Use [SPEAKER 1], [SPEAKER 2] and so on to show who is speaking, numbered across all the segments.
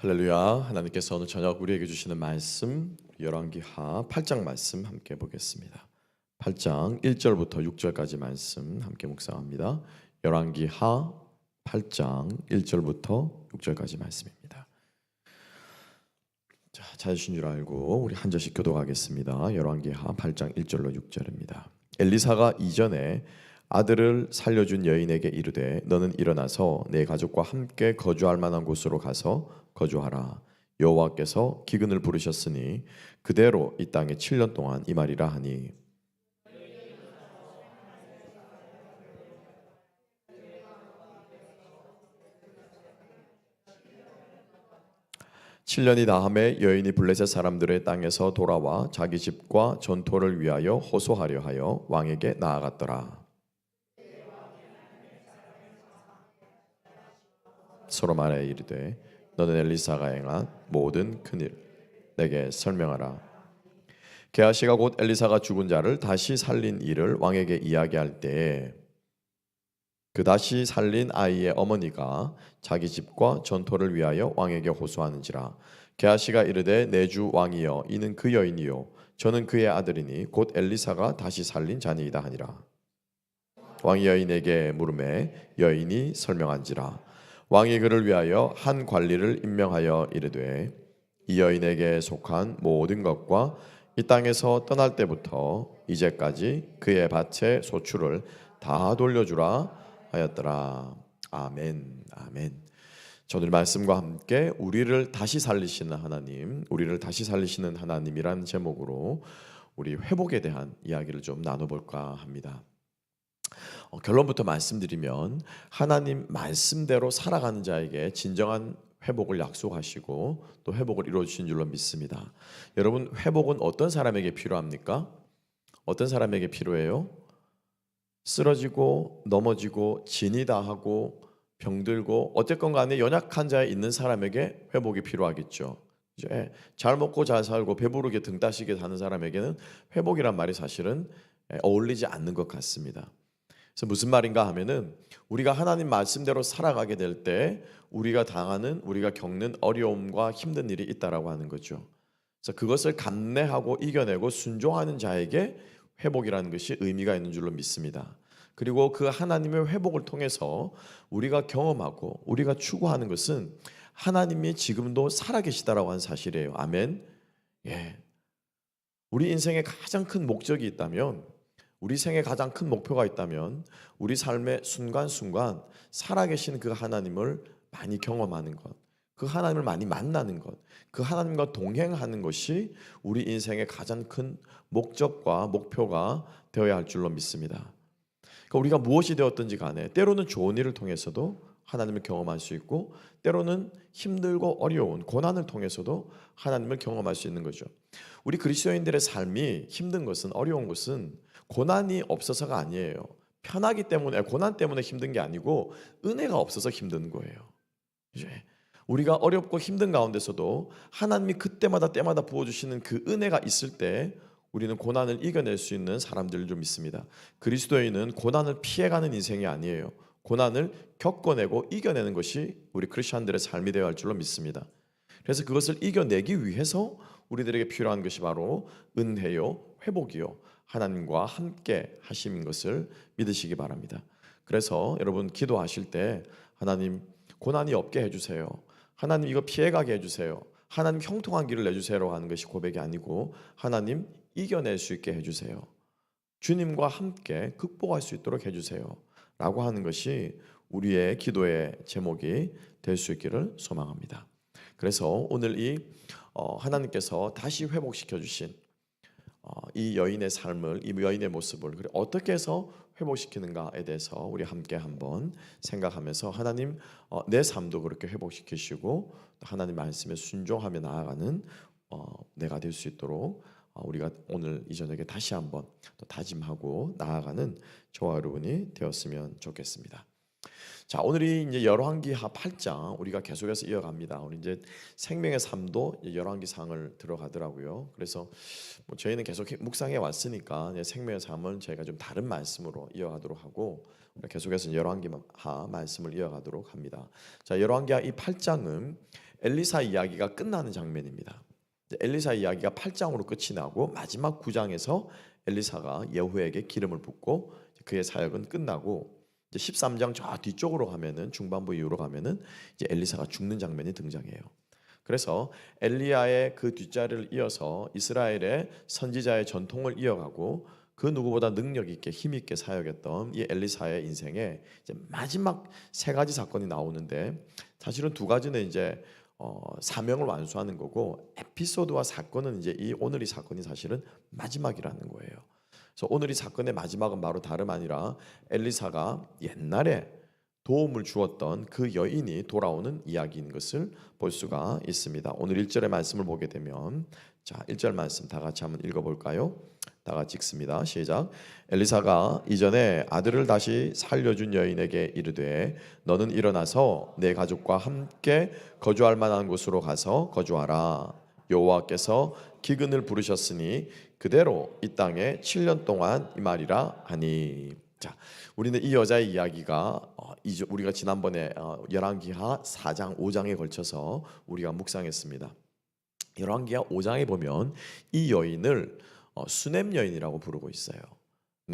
[SPEAKER 1] 할렐루야. 하나님께서 오늘 저녁 우리에게 주시는 말씀 열왕기하 8장 말씀 함께 보겠습니다. 8장 1절부터 6절까지 말씀 함께 묵상합니다. 열왕기하 8장 1절부터 6절까지 말씀입니다. 자, 찾으신 줄 알고 우리 한 절씩 교독하겠습니다. 열왕기하 8장 1절로 6절입니다. 엘리사가 이전에 아들을 살려준 여인에게 이르되 너는 일어나서 내 가족과 함께 거주할 만한 곳으로 가서 거주하라. 여호와께서 기근을 부르셨으니 그대로 이 땅에 7년 동안 임하리라 하니 7년이 다함에 여인이 블레셋 사람들의 땅에서 돌아와 자기 집과 전토를 위하여 호소하려 하여 왕에게 나아갔더라. 서로 말해 이르되 너는 엘리사가 행한 모든 큰일 내게 설명하라. 게하시가 곧 엘리사가 죽은 자를 다시 살린 일을 왕에게 이야기할 때에 그 다시 살린 아이의 어머니가 자기 집과 전토를 위하여 왕에게 호소하는지라. 게하시가 이르되 내 주 왕이여 이는 그 여인이요 저는 그의 아들이니 곧 엘리사가 다시 살린 자니이다 하니라. 왕이 여인에게 물음에 여인이 설명한지라. 왕이 그를 위하여 한 관리를 임명하여 이르되 이 여인에게 속한 모든 것과 이 땅에서 떠날 때부터 이제까지 그의 밭의 소출을 다 돌려주라 하였더라. 아멘. 아멘. 오늘 말씀과 함께 우리를 다시 살리시는 하나님, 우리를 다시 살리시는 하나님이라는 제목으로 우리 회복에 대한 이야기를 좀 나눠볼까 합니다. 결론부터 말씀드리면 하나님 말씀대로 살아가는 자에게 진정한 회복을 약속하시고 또 회복을 이루어 주신 줄로 믿습니다. 여러분, 회복은 어떤 사람에게 필요합니까? 어떤 사람에게 필요해요? 쓰러지고 넘어지고 진이 다하고 병들고 어쨌건 간에 연약한 자에 있는 사람에게 회복이 필요하겠죠. 잘 먹고 잘 살고 배부르게 등 따시게 사는 사람에게는 회복이란 말이 사실은 어울리지 않는 것 같습니다. 그래서 무슨 말인가 하면은 우리가 하나님 말씀대로 살아가게 될 때 우리가 겪는 어려움과 힘든 일이 있다라고 하는 거죠. 그래서 그것을 감내하고 이겨내고 순종하는 자에게 회복이라는 것이 의미가 있는 줄로 믿습니다. 그리고 그 하나님의 회복을 통해서 우리가 경험하고 우리가 추구하는 것은 하나님이 지금도 살아계시다라고 하는 사실이에요. 아멘. 예. 우리 인생에 가장 큰 목적이 있다면, 우리 생에 가장 큰 목표가 있다면 우리 삶의 순간순간 살아계신 그 하나님을 많이 경험하는 것, 그 하나님을 많이 만나는 것, 그 하나님과 동행하는 것이 우리 인생의 가장 큰 목적과 목표가 되어야 할 줄로 믿습니다. 그러니까 우리가 무엇이 되었든지 간에 때로는 좋은 일을 통해서도 하나님을 경험할 수 있고 때로는 힘들고 어려운 고난을 통해서도 하나님을 경험할 수 있는 거죠. 우리 그리스도인들의 삶이 힘든 것은, 어려운 것은 고난이 없어서가 아니에요. 편하기 때문에, 고난 때문에 힘든 게 아니고 은혜가 없어서 힘든 거예요. 이제 우리가 어렵고 힘든 가운데서도 하나님이 그때마다 때마다 부어주시는 그 은혜가 있을 때 우리는 고난을 이겨낼 수 있는 사람들을 좀 믿습니다. 그리스도인은 고난을 피해가는 인생이 아니에요. 고난을 겪어내고 이겨내는 것이 우리 크리스천들의 삶이 되어야 할 줄로 믿습니다. 그래서 그것을 이겨내기 위해서 우리들에게 필요한 것이 바로 은혜요, 회복이요, 하나님과 함께 하심인 것을 믿으시기 바랍니다. 그래서 여러분 기도하실 때 하나님 고난이 없게 해주세요. 하나님 이거 피해가게 해주세요. 하나님 형통한 길을 내주세요라고 하는 것이 고백이 아니고 하나님 이겨낼 수 있게 해주세요. 주님과 함께 극복할 수 있도록 해주세요 라고 하는 것이 우리의 기도의 제목이 될 수 있기를 소망합니다. 그래서 오늘 하나님께서 다시 회복시켜 주신 이 여인의 삶을, 이 여인의 모습을 어떻게 해서 회복시키는가에 대해서 우리 함께 한번 생각하면서 하나님 내 삶도 그렇게 회복시키시고 하나님 말씀에 순종하며 나아가는 내가 될 수 있도록 우리가 오늘 이 저녁에 다시 한번 또 다짐하고 나아가는 저와 여러분이 되었으면 좋겠습니다. 자, 오늘이 이제 열왕기하 8장 우리가 계속해서 이어갑니다. 우리 이제 생명의 삶도 열왕기상을 들어가더라고요. 그래서 저희는 계속 묵상해 왔으니까 생명의 삶은 저희가 좀 다른 말씀으로 이어가도록 하고 계속해서 열왕기하 말씀을 이어가도록 합니다. 자, 열왕기하 이 8장은 엘리사 이야기가 끝나는 장면입니다. 엘리사 이야기가 8장으로 끝이 나고 마지막 9장에서 엘리사가 예후에게 기름을 붓고 그의 사역은 끝나고 이제 13장 저 뒤쪽으로 가면은 중반부 이후로 가면은 이제 엘리사가 죽는 장면이 등장해요. 그래서 엘리야의 그 뒷자리를 이어서 이스라엘의 선지자의 전통을 이어가고 그 누구보다 능력 있게 힘 있게 사역했던 이 엘리사의 인생에 이제 마지막 세 가지 사건이 나오는데 사실은 두 가지는 이제 사명을 완수하는 거고 에피소드와 사건은 이제 이 오늘 이 사건이 사실은 마지막이라는 거예요. 그래서 오늘 이 사건의 마지막은 바로 다름 아니라 엘리사가 옛날에 도움을 주었던 그 여인이 돌아오는 이야기인 것을 볼 수가 있습니다. 오늘 1절의 말씀을 보게 되면 자, 1절 말씀 다 같이 한번 읽어볼까요? 다 같이 읽습니다. 시작. 엘리사가 이전에 아들을 다시 살려준 여인에게 이르되 너는 일어나서 내 가족과 함께 거주할 만한 곳으로 가서 거주하라. 여호와께서 기근을 부르셨으니 그대로 이 땅에 7년 동안 임하리라 하니. 자, 우리는 이 여자의 이야기가 우리가 지난번에 열왕기하 4장 5장에 걸쳐서 우리가 묵상했습니다. 열왕기하 5장에 보면 이 여인을 수넴 여인이라고 부르고 있어요.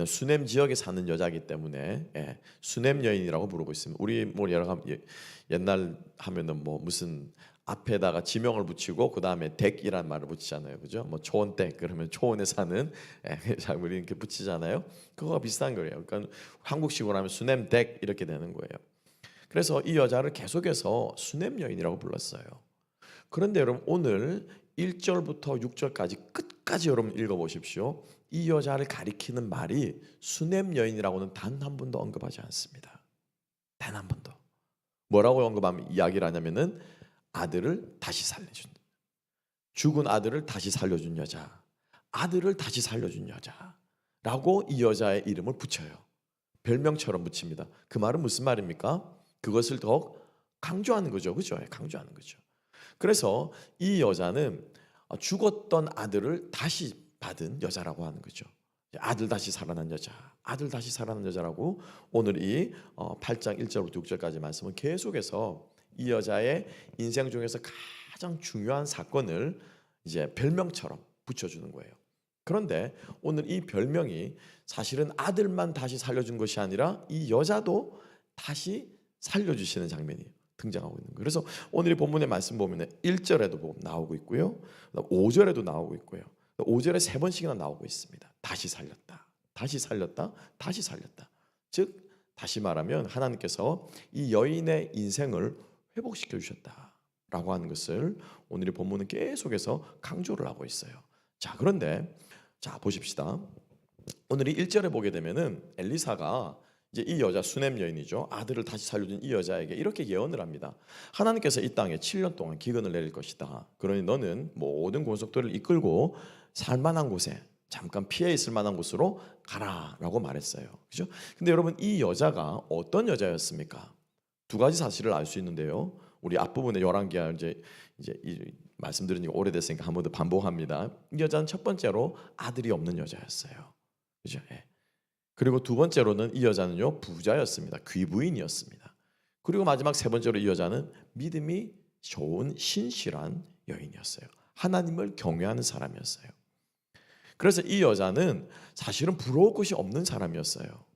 [SPEAKER 1] 수넴 지역에 사는 여자이기 때문에 수넴 여인이라고 부르고 있습니다. 우리 뭐 여러 옛날 하면은 뭐 무슨 앞에다가 지명을 붙이고 그 다음에 댁이란 말을 붙이잖아요, 그죠? 뭐 초원댁 그러면 초원에 사는 우리 이렇게 붙이잖아요. 그거가 비슷한 거예요. 그러니까 한국식으로 하면 수넴댁 이렇게 되는 거예요. 그래서 이 여자를 계속해서 수넴 여인이라고 불렀어요. 그런데 여러분 오늘 1절부터 6절까지 끝까지 여러분 읽어보십시오. 이 여자를 가리키는 말이 수넴 여인이라고는 단 한 번도 언급하지 않습니다. 단 한 번도. 뭐라고 언급하면 이야기를 하냐면은 아들을 다시 살려준, 죽은 아들을 다시 살려준 여자, 아들을 다시 살려준 여자라고 이 여자의 이름을 붙여요. 별명처럼 붙입니다. 그 말은 무슨 말입니까? 그것을 더욱 강조하는 거죠, 그죠? 강조하는 거죠. 그래서 이 여자는 죽었던 아들을 다시 받은 여자라고 하는 거죠. 아들 다시 살아난 여자, 아들 다시 살아난 여자라고 오늘 이 8장 1절부터 6절까지 말씀은 계속해서 이 여자의 인생 중에서 가장 중요한 사건을 이제 별명처럼 붙여주는 거예요. 그런데 오늘 이 별명이 사실은 아들만 다시 살려준 것이 아니라 이 여자도 다시 살려주시는 장면이 등장하고 있는 거예요. 그래서 오늘 이 본문의 말씀 보면 1절에도 나오고 있고요, 5절에도 나오고 있고요, 5절에 3번씩이나 나오고 있습니다. 다시 살렸다, 다시 살렸다, 다시 살렸다. 즉 다시 말하면 하나님께서 이 여인의 인생을 회복시켜 주셨다라고 하는 것을 오늘의 본문은 계속해서 강조를 하고 있어요. 자, 그런데 자 보십시다. 오늘 이 1절에 보게 되면은 엘리사가 이제 이 여자 수넴 여인이죠. 아들을 다시 살려준 이 여자에게 이렇게 예언을 합니다. 하나님께서 이 땅에 7년 동안 기근을 내릴 것이다. 그러니 너는 모든 권속들을 이끌고 살만한 곳에 잠깐 피해 있을 만한 곳으로 가라라고 말했어요. 그죠? 근데 여러분 이 여자가 어떤 여자였습니까? 두 가지 사실을 알 수 있는데요. 우리 앞부분에 열왕기하 이제 말씀드린 지 오래됐으니까 한 번 더 반복합니다. 이 여자는 첫 번째로 아들이 없는 여자였어요. 그죠? 예. 그리고 두 번째로는 이 여자는요 부자였습니다. 귀부인이었습니다. 그리고 마지막 세 번째로 이 여자는 믿음이 좋은 신실한 여인이었어요. 하나님을 경외하는 사람이었어요. 그래서 이 여자는 사실은 부러울 것이 없는 사람이었어요.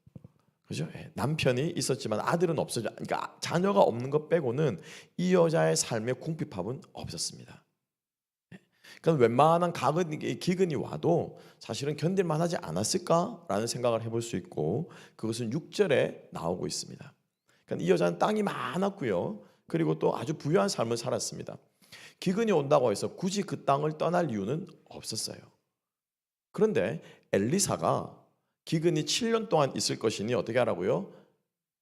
[SPEAKER 1] 그죠? 남편이 있었지만 아들은 없어져. 그러니까 자녀가 없는 것 빼고는 이 여자의 삶의 궁핍함은 없었습니다. 그러니까 웬만한 기근이 와도 사실은 견딜만하지 않았을까라는 생각을 해볼 수 있고 그것은 6절에 나오고 있습니다. 그러니까 이 여자는 땅이 많았고요. 그리고 또 아주 부유한 삶을 살았습니다. 기근이 온다고 해서 굳이 그 땅을 떠날 이유는 없었어요. 그런데 엘리사가 기근이 7년 동안 있을 것이니 어떻게 하라고요?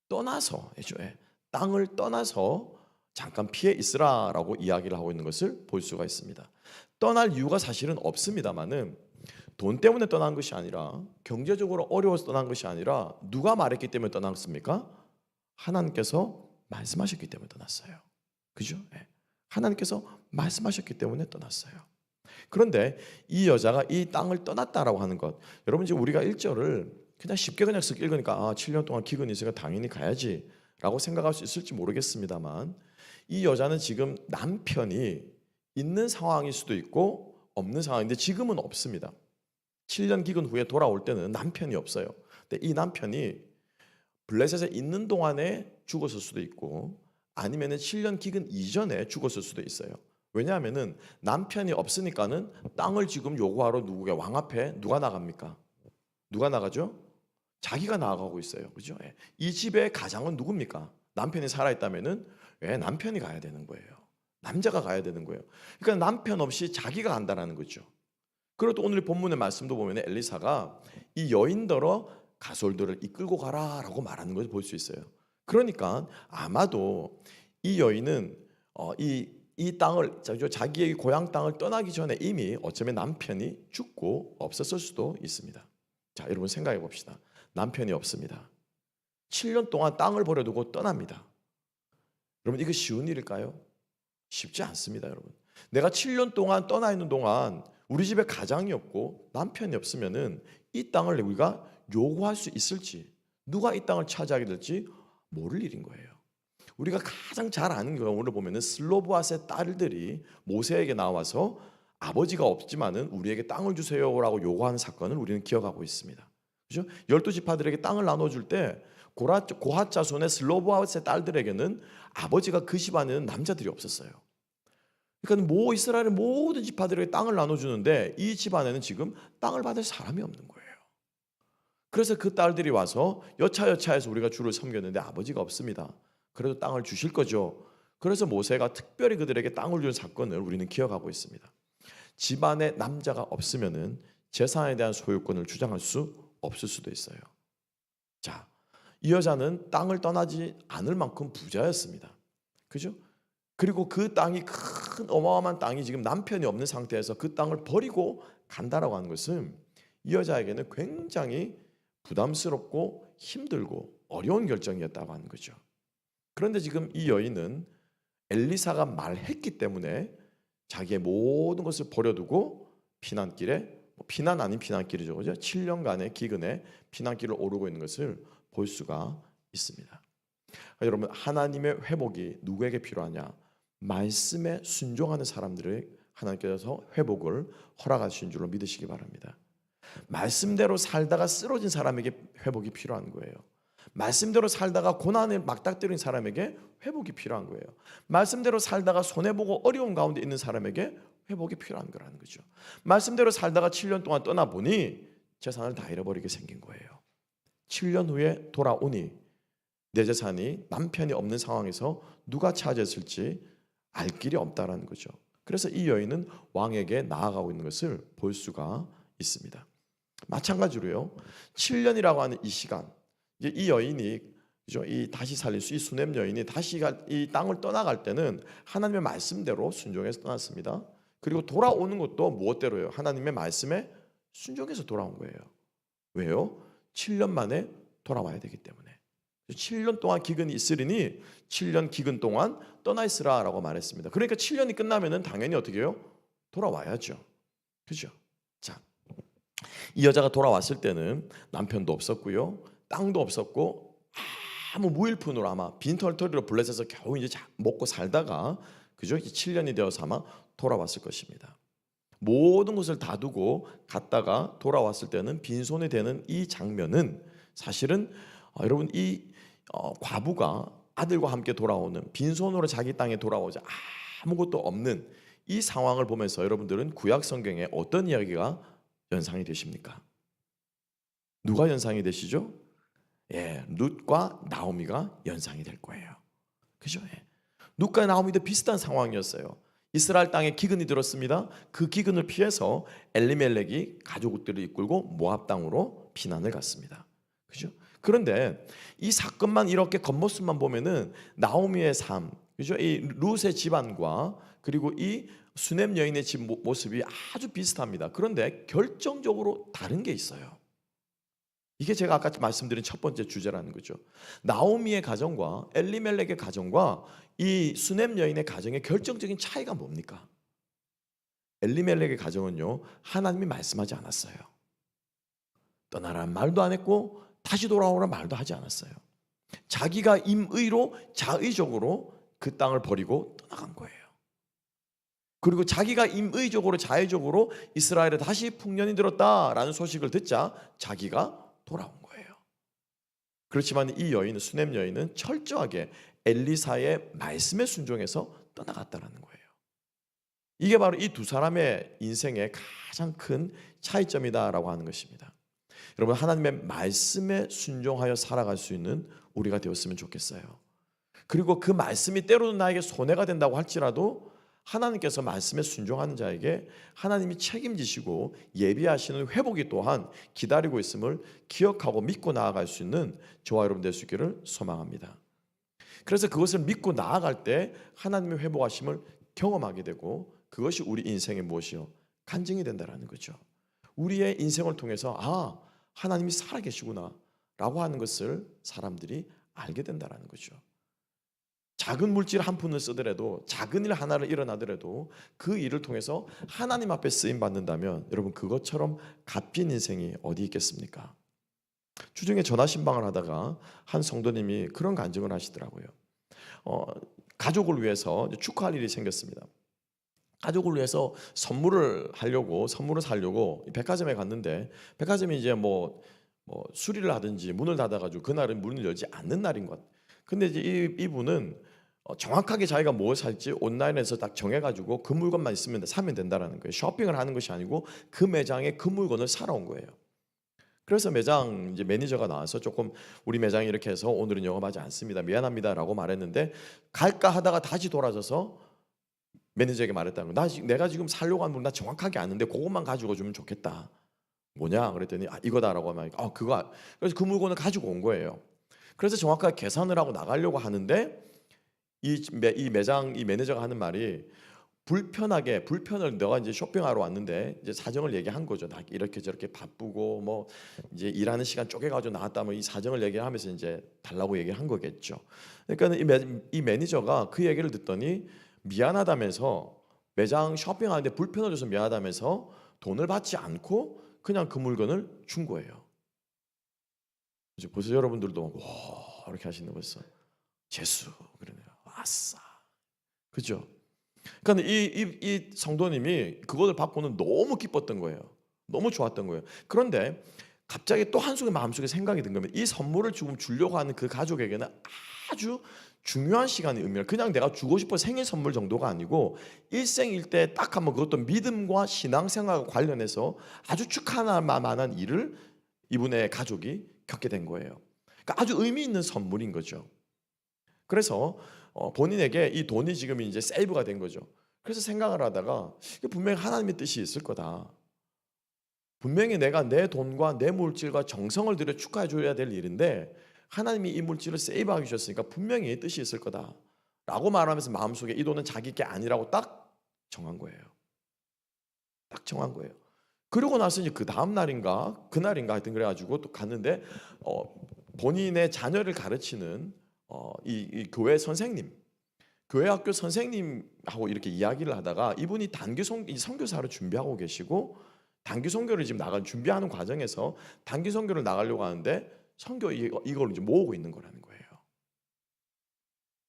[SPEAKER 1] 떠나서 땅을 떠나서 잠깐 피해 있으라라고 이야기를 하고 있는 것을 볼 수가 있습니다. 떠날 이유가 사실은 없습니다만은 돈 때문에 떠난 것이 아니라 경제적으로 어려워서 떠난 것이 아니라 누가 말했기 때문에 떠났습니까? 하나님께서 말씀하셨기 때문에 떠났어요. 그죠? 하나님께서 말씀하셨기 때문에 떠났어요. 그런데 이 여자가 이 땅을 떠났다라고 하는 것, 여러분 이제 우리가 1절을 그냥 쉽게 그냥 쓱 읽으니까 7년 동안 기근이 있으니까 당연히 가야지 라고 생각할 수 있을지 모르겠습니다만 이 여자는 지금 남편이 있는 상황일 수도 있고 없는 상황인데 지금은 없습니다. 7년 기근 후에 돌아올 때는 남편이 없어요. 근데 이 남편이 블레셋에 있는 동안에 죽었을 수도 있고 아니면은 7년 기근 이전에 죽었을 수도 있어요. 왜냐하면은 남편이 없으니까는 땅을 지금 요구하러 누구게 왕 앞에 누가 나갑니까? 누가 나가죠? 자기가 나아가고 있어요. 그죠? 예. 이 집의 가장은 누굽니까? 남편이 살아있다면은 남편이 가야 되는 거예요. 남자가 가야 되는 거예요. 그러니까 남편 없이 자기가 간다라는 거죠. 그리고 또 오늘 본문의 말씀도 보면 엘리사가 이 여인더러 가솔들을 이끌고 가라라고 말하는 것을 볼 수 있어요. 그러니까 아마도 이 여인은 이 땅을 자기의 고향 땅을 떠나기 전에 이미 어쩌면 남편이 죽고 없었을 수도 있습니다. 자, 여러분 생각해 봅시다. 남편이 없습니다. 7년 동안 땅을 버려두고 떠납니다. 여러분 이거 쉬운 일일까요? 쉽지 않습니다, 여러분. 내가 7년 동안 떠나 있는 동안 우리 집에 가장이 없고 남편이 없으면은 이 땅을 우리가 요구할 수 있을지, 누가 이 땅을 차지하게 될지 모를 일인 거예요. 우리가 가장 잘 아는 경우를 보면은 슬로보아스의 딸들이 모세에게 나와서 아버지가 없지만은 우리에게 땅을 주세요라고 요구하는 사건을 우리는 기억하고 있습니다. 그죠? 12지파들에게 땅을 나눠줄 때 고핫 자손의 슬로보아스의 딸들에게는 아버지가 그 집안에는 남자들이 없었어요. 그러니까 이스라엘의 모든 지파들에게 땅을 나눠주는데 이 집안에는 지금 땅을 받을 사람이 없는 거예요. 그래서 그 딸들이 와서 여차여차해서 우리가 주를 섬겼는데 아버지가 없습니다. 그래도 땅을 주실 거죠. 그래서 모세가 특별히 그들에게 땅을 준 사건을 우리는 기억하고 있습니다. 집안에 남자가 없으면은 재산에 대한 소유권을 주장할 수 없을 수도 있어요. 자, 이 여자는 땅을 떠나지 않을 만큼 부자였습니다. 그죠? 그리고 그 땅이 큰 어마어마한 땅이 지금 남편이 없는 상태에서 그 땅을 버리고 간다라고 하는 것은 이 여자에게는 굉장히 부담스럽고 힘들고 어려운 결정이었다고 하는 거죠. 그런데 지금 이 여인은 엘리사가 말했기 때문에 자기의 모든 것을 버려두고 피난길에 피난 아닌 피난길이죠. 그죠? 7년간의 기근에 피난길을 오르고 있는 것을 볼 수가 있습니다. 여러분 하나님의 회복이 누구에게 필요하냐? 말씀에 순종하는 사람들을 하나님께서 회복을 허락하신 줄로 믿으시기 바랍니다. 말씀대로 살다가 쓰러진 사람에게 회복이 필요한 거예요. 말씀대로 살다가 고난에 막닥뜨린 사람에게 회복이 필요한 거예요. 말씀대로 살다가 손해보고 어려운 가운데 있는 사람에게 회복이 필요한 거라는 거죠. 말씀대로 살다가 7년 동안 떠나보니 재산을 다 잃어버리게 생긴 거예요. 7년 후에 돌아오니 내 재산이 남편이 없는 상황에서 누가 차지했을지 알 길이 없다라는 거죠. 그래서 이 여인은 왕에게 나아가고 있는 것을 볼 수가 있습니다. 마찬가지로요. 7년이라고 하는 이 시간, 이 여인이 그죠? 이 다시 살릴 수 이 수넴 여인이 다시 이 땅을 떠나갈 때는 하나님의 말씀대로 순종해서 떠났습니다. 그리고 돌아오는 것도 무엇대로요? 하나님의 말씀에 순종해서 돌아온 거예요. 왜요? 7년 만에 돌아와야 되기 때문에. 7년 동안 기근이 있으리니 7년 기근 동안 떠나 있으라라고 말했습니다. 그러니까 7년이 끝나면은 당연히 어떻게 해요? 돌아와야죠. 그죠? 자, 이 여자가 돌아왔을 때는 남편도 없었고요, 땅도 없었고 아무 무일푼으로 아마 빈털터리로 블레셋에서 겨우 이제 먹고 살다가 그죠? 7년이 되어서 아마 돌아왔을 것입니다. 모든 것을 다 두고 갔다가 돌아왔을 때는 빈손이 되는 이 장면은 사실은 여러분 이 과부가 아들과 함께 돌아오는 빈손으로 자기 땅에 돌아오자 아무것도 없는 이 상황을 보면서 여러분들은 구약 성경에 어떤 이야기가 연상이 되십니까? 누가 연상이 되시죠? 예, 룻과 나오미가 연상이 될 거예요. 그죠? 예. 룻과 나오미도 비슷한 상황이었어요. 이스라엘 땅에 기근이 들었습니다. 그 기근을 피해서 엘리멜렉이 가족들을 이끌고 모압 땅으로 피난을 갔습니다. 그죠? 그런데 이 사건만 이렇게 겉모습만 보면은 나오미의 삶, 그죠? 이 룻의 집안과 그리고 이 수넴 여인의 집 모습이 아주 비슷합니다. 그런데 결정적으로 다른 게 있어요. 이게 제가 아까 말씀드린 첫 번째 주제라는 거죠. 나오미의 가정과 엘리멜렉의 가정과 이 수넴 여인의 가정의 결정적인 차이가 뭡니까? 엘리멜렉의 가정은요, 하나님이 말씀하지 않았어요. 떠나라는 말도 안 했고 다시 돌아오라는 말도 하지 않았어요. 자기가 임의로 자의적으로 그 땅을 버리고 떠나간 거예요. 그리고 자기가 임의적으로 자의적으로 이스라엘에 다시 풍년이 들었다라는 소식을 듣자 자기가 돌아온 거예요. 그렇지만 이 여인은, 수넴 여인은 철저하게 엘리사의 말씀에 순종해서 떠나갔다라는 거예요. 이게 바로 이 두 사람의 인생의 가장 큰 차이점이다라고 하는 것입니다. 여러분, 하나님의 말씀에 순종하여 살아갈 수 있는 우리가 되었으면 좋겠어요. 그리고 그 말씀이 때로는 나에게 손해가 된다고 할지라도 하나님께서 말씀에 순종하는 자에게 하나님이 책임지시고 예비하시는 회복이 또한 기다리고 있음을 기억하고 믿고 나아갈 수 있는 저와 여러분 될 수 있기를 소망합니다. 그래서 그것을 믿고 나아갈 때 하나님의 회복하심을 경험하게 되고 그것이 우리 인생의 무엇이요? 간증이 된다는 거죠. 우리의 인생을 통해서 하나님이 살아계시구나 라고 하는 것을 사람들이 알게 된다는 거죠. 작은 물질 한 푼을 쓰더라도, 작은 일 하나를 일어나더라도 그 일을 통해서 하나님 앞에 쓰임 받는다면 여러분, 그것처럼 값진 인생이 어디 있겠습니까? 주중에 전화 신방을 하다가 한 성도님이 그런 간증을 하시더라고요. 가족을 위해서 축하할 일이 생겼습니다. 가족을 위해서 선물을 사려고 백화점에 갔는데, 백화점이 이제 뭐 수리를 하든지 문을 닫아가지고 그날은 문을 열지 않는 날인 것. 근데 이제 이분은 정확하게 자기가 뭘 살지 온라인에서 딱 정해가지고 그 물건만 있으면 사면 된다라는 거예요. 쇼핑을 하는 것이 아니고 그 매장에 그 물건을 사러 온 거예요. 그래서 매장 이제 매니저가 나와서 조금 우리 매장이 이렇게 해서 오늘은 영업하지 않습니다. 미안합니다라고 말했는데, 갈까 하다가 다시 돌아서서 매니저에게 말했다는 거예요. 내가 지금 살려고 하는 물 나 정확하게 아는데 그것만 가지고 주면 좋겠다. 뭐냐 그랬더니 이거다라고 하면 그거. 그래서 그 물건을 가지고 온 거예요. 그래서 정확하게 계산을 하고 나가려고 하는데 이 매장 이 매니저가 하는 말이, 불편을 너가 이제 쇼핑하러 왔는데 이제 사정을 얘기한 거죠. 나 이렇게 저렇게 바쁘고 뭐 이제 일하는 시간 쪼개가지고 나왔다면 이 사정을 얘기하면서 이제 달라고 얘기를 한 거겠죠. 그러니까 이 매니저가 그 얘기를 듣더니 미안하다면서, 매장 쇼핑하는데 불편을 줘서 미안하다면서 돈을 받지 않고 그냥 그 물건을 준 거예요. 이제 벌써 여러분들도 와 이렇게 하시는 거였어. 재수 그러네요. 아싸, 그죠? 그러니까 이 성도님이 그것을 받고는 너무 기뻤던 거예요. 너무 좋았던 거예요. 그런데 갑자기 또 한순간 마음속에 생각이 든 겁니다. 이 선물을 지금 주려고 하는 그 가족에게는 아주 중요한 시간이 의미를, 그냥 내가 주고 싶어 생일 선물 정도가 아니고 일생일대 딱 한번, 그것도 믿음과 신앙생활과 관련해서 아주 축하할 만한 일을 이분의 가족이 겪게 된 거예요. 그러니까 아주 의미 있는 선물인 거죠. 그래서 본인에게 이 돈이 지금 이제 세이브가 된 거죠. 그래서 생각을 하다가 분명히 하나님의 뜻이 있을 거다. 분명히 내가 내 돈과 내 물질과 정성을 들여 축하해 줘야 될 일인데 하나님이 이 물질을 세이브하게 주셨으니까 분명히 뜻이 있을 거다 라고 말하면서 마음속에 이 돈은 자기 게 아니라고 딱 정한 거예요. 딱 정한 거예요. 그러고 나서 이제 그 다음 날인가 그날인가 하여튼 그래가지고 또 갔는데 본인의 자녀를 가르치는 이 교회 선생님, 교회 학교 선생님하고 이렇게 이야기를 하다가 이분이 단기 선교사를 준비하고 계시고, 단기 선교를 지금 준비하는 과정에서 단기 선교를 나가려고 하는데 선교 이걸 이제 모으고 있는 거라는 거예요.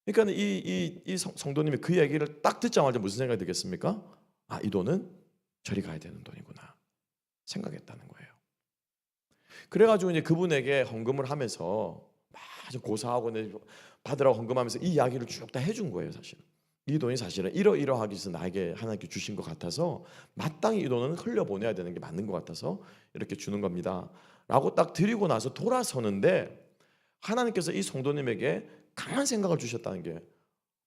[SPEAKER 1] 그러니까 이 성도님이 그 얘기를 딱 듣자마자 무슨 생각이 들겠습니까? 이 돈은 저리 가야 되는 돈이구나 생각했다는 거예요. 그래가지고 이제 그분에게 헌금을 하면서 아주 고사하고 받으라고 헌금하면서 이 이야기를 쭉 다 해준 거예요. 사실 이 돈이 사실은 이러하기 위해서 나에게 하나님께 주신 것 같아서 마땅히 이 돈은 흘려보내야 되는 게 맞는 것 같아서 이렇게 주는 겁니다 라고 딱 드리고 나서 돌아서는데, 하나님께서 이 성도님에게 강한 생각을 주셨다는 게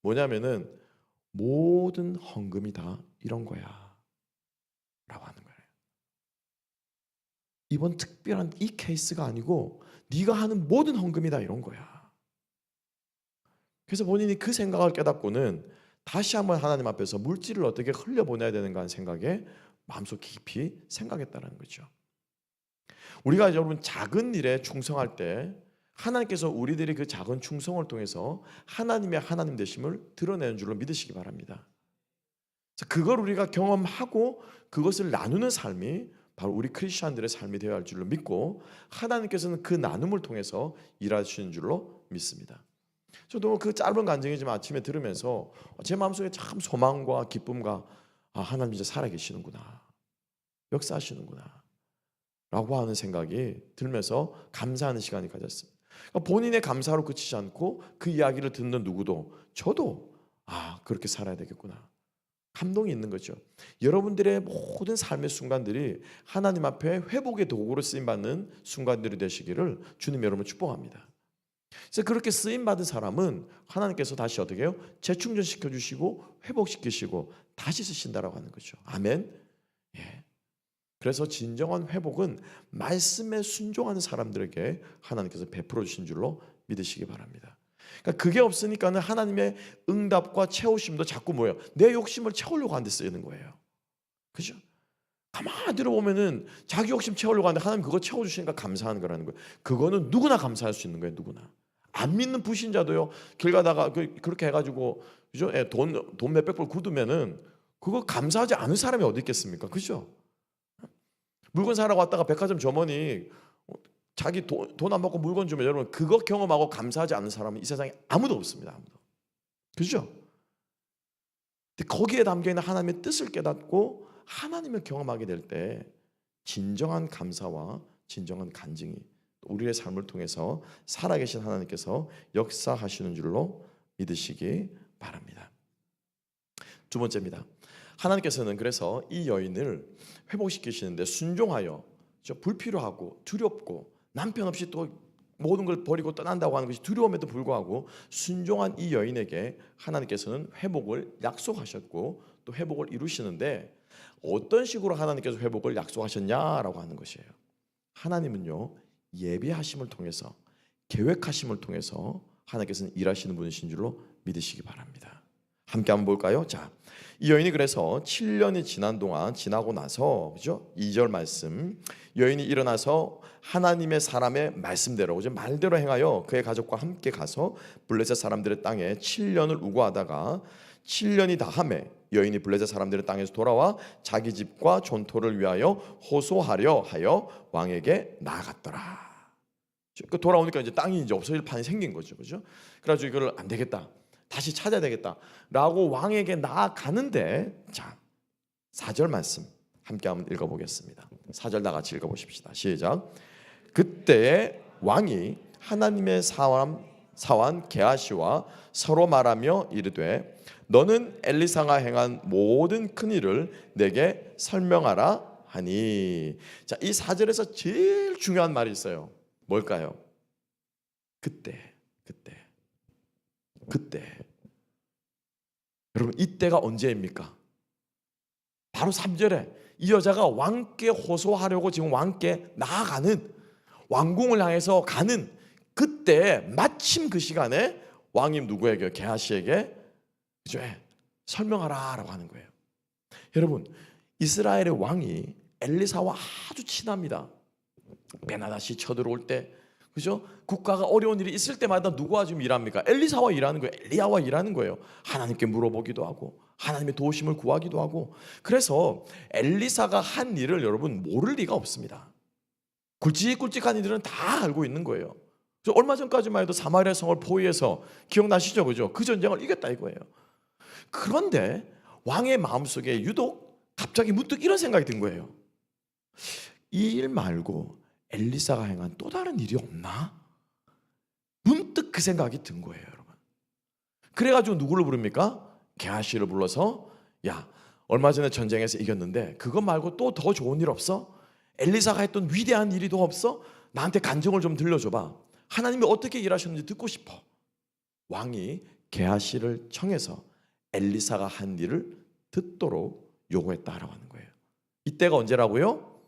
[SPEAKER 1] 뭐냐면은, 모든 헌금이 다 이런 거야 라고 하는 거예요. 이번 특별한 이 케이스가 아니고 네가 하는 모든 헌금이 다 이런 거야. 그래서 본인이 그 생각을 깨닫고는 다시 한번 하나님 앞에서 물질을 어떻게 흘려보내야 되는가 하는 생각에 마음속 깊이 생각했다는 거죠. 우리가 여러분 작은 일에 충성할 때 하나님께서 우리들이 그 작은 충성을 통해서 하나님의 하나님 되심을 드러내는 줄로 믿으시기 바랍니다. 그걸 우리가 경험하고 그것을 나누는 삶이 바로 우리 크리스천들의 삶이 되어야 할 줄로 믿고, 하나님께서는 그 나눔을 통해서 일하시는 줄로 믿습니다. 저도 그 짧은 간증이지만 아침에 들으면서 제 마음속에 참 소망과 기쁨과 하나님 이제 살아계시는구나, 역사하시는구나 라고 하는 생각이 들면서 감사하는 시간이 가졌습니다. 그러니까 본인의 감사로 그치지 않고 그 이야기를 듣는 누구도 저도 그렇게 살아야 되겠구나, 감동이 있는 거죠. 여러분들의 모든 삶의 순간들이 하나님 앞에 회복의 도구로 쓰임받는 순간들이 되시기를 주님 여러분 축복합니다. 그래서 그렇게 쓰임받은 사람은 하나님께서 다시 어떻게 해요? 재충전시켜 주시고 회복시키시고 다시 쓰신다라고 하는 거죠. 아멘. 예. 그래서 진정한 회복은 말씀에 순종하는 사람들에게 하나님께서 베풀어 주신 줄로 믿으시기 바랍니다. 그러니까 그게 없으니까는 하나님의 응답과 채우심도 자꾸 뭐예요? 내 욕심을 채우려고 하는 데 쓰이는 거예요. 그죠? 가만히 들어보면은 자기 욕심 채우려고 하는데 하나님 그거 채워주시니까 감사하는 거라는 거예요. 그거는 누구나 감사할 수 있는 거예요. 누구나. 안 믿는 불신자도요, 길 가다가 그렇게 해가지고, 그죠? 돈 몇백 불 굳으면은 그거 감사하지 않은 사람이 어디 있겠습니까? 그죠? 물건 사러 왔다가 백화점 점원이 자기 돈 안 받고 물건 주면 여러분 그거 경험하고 감사하지 않는 사람은 이 세상에 아무도 없습니다. 아무도. 그죠? 근데 거기에 담겨있는 하나님의 뜻을 깨닫고 하나님을 경험하게 될 때 진정한 감사와 진정한 간증이 우리의 삶을 통해서 살아계신 하나님께서 역사하시는 줄로 믿으시기 바랍니다. 두 번째입니다. 하나님께서는 그래서 이 여인을 회복시키시는데 순종하여 불필요하고 두렵고 남편 없이 또 모든 걸 버리고 떠난다고 하는 것이 두려움에도 불구하고 순종한 이 여인에게 하나님께서는 회복을 약속하셨고 또 회복을 이루시는데 어떤 식으로 하나님께서 회복을 약속하셨냐라고 하는 것이에요. 하나님은요, 예비하심을 통해서 계획하심을 통해서 하나님께서는 일하시는 분이신 줄로 믿으시기 바랍니다. 함께 한번 볼까요? 자, 이 여인이 그래서 7년이 지나고 나서, 그죠? 2절 말씀, 여인이 일어나서 하나님의 사람의 말씀대로, 그죠? 말대로 행하여 그의 가족과 함께 가서 블레셋 사람들의 땅에 7년을 우거하다가 7년이 다함에 여인이 블레셋 사람들의 땅에서 돌아와 자기 집과 존토를 위하여 호소하려 하여 왕에게 나아갔더라. 돌아오니까 이제 땅이 이제 없어질 판이 생긴 거죠, 그죠? 그래가지고 이거를 안 되겠다, 다시 찾아야 되겠다라고 왕에게 나아가는데, 자, 4절 말씀 함께 한번 읽어보겠습니다. 4절 다 같이 읽어보십시다. 시작. 그때 왕이 하나님의 사원 게하시와 서로 말하며 이르되 너는 엘리사가 행한 모든 큰 일을 내게 설명하라 하니. 자, 이 4절에서 제일 중요한 말이 있어요. 뭘까요? 그때. 여러분, 이때가 언제입니까? 바로 3절에 이 여자가 왕께 호소하려고 지금 왕께 나아가는, 왕궁을 향해서 가는 그때 마침 그 시간에 왕이 누구에게? 게하시에게, 그죠? 설명하라라고 하는 거예요. 여러분, 이스라엘의 왕이 엘리사와 아주 친합니다. 베나다시 쳐들어올 때, 그죠? 국가가 어려운 일이 있을 때마다 누구와 지금 일합니까? 엘리사와 일하는 거예요. 엘리야와 일하는 거예요. 하나님께 물어보기도 하고 하나님의 도우심을 구하기도 하고. 그래서 엘리사가 한 일을 여러분 모를 리가 없습니다. 굵직굵직한 이들은 다 알고 있는 거예요. 얼마 전까지만 해도 사마리아 성을 포위해서, 기억나시죠? 그죠? 그 전쟁을 이겼다 이거예요. 그런데 왕의 마음속에 유독 갑자기 문득 이런 생각이 든 거예요. 이 일 말고 엘리사가 행한 또 다른 일이 없나? 문득 그 생각이 든 거예요, 여러분. 그래가지고 누구를 부릅니까? 게하시를 불러서, 야, 얼마 전에 전쟁에서 이겼는데 그것 말고 또 더 좋은 일 없어? 엘리사가 했던 위대한 일이 더 없어? 나한테 간증을 좀 들려줘봐. 하나님이 어떻게 일하셨는지 듣고 싶어. 왕이 게하시를 청해서 엘리사가 한 일을 듣도록 요구했다라고 하는 거예요. 이때가 언제라고요?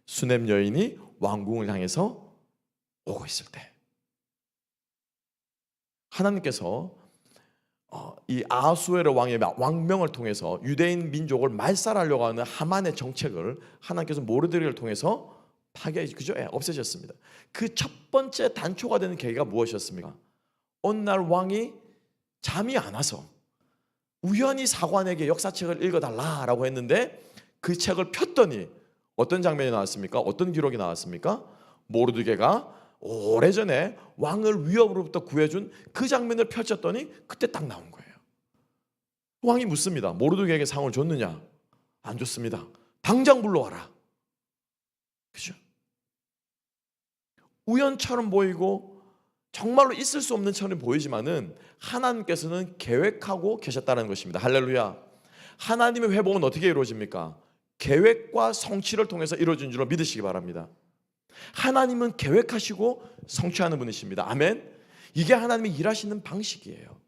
[SPEAKER 1] 수넴 여인이 왕궁을 향해서 오고 있을 때. 하나님께서 이 아하수에르 왕의 왕명을 통해서 유대인 민족을 말살하려고 하는 하만의 정책을 하나님께서 모르드리를 통해서 없애셨습니다. 그 첫 번째 단초가 되는 계기가 무엇이었습니까? 어느 날 왕이 잠이 안 와서 우연히 사관에게 역사책을 읽어달라라고 했는데 그 책을 폈더니 어떤 장면이 나왔습니까? 어떤 기록이 나왔습니까? 모르드게가 오래전에 왕을 위협으로부터 구해준 그 장면을 펼쳤더니 그때 딱 나온 거예요. 왕이 묻습니다. 모르드게에게 상을 줬느냐? 안 줬습니다. 당장 불러와라. 그죠? 우연처럼 보이고 정말로 있을 수 없는 처럼 보이지만은 하나님께서는 계획하고 계셨다는 것입니다. 할렐루야. 하나님의 회복은 어떻게 이루어집니까? 계획과 성취를 통해서 이루어진 줄로 믿으시기 바랍니다. 하나님은 계획하시고 성취하는 분이십니다. 아멘. 이게 하나님이 일하시는 방식이에요.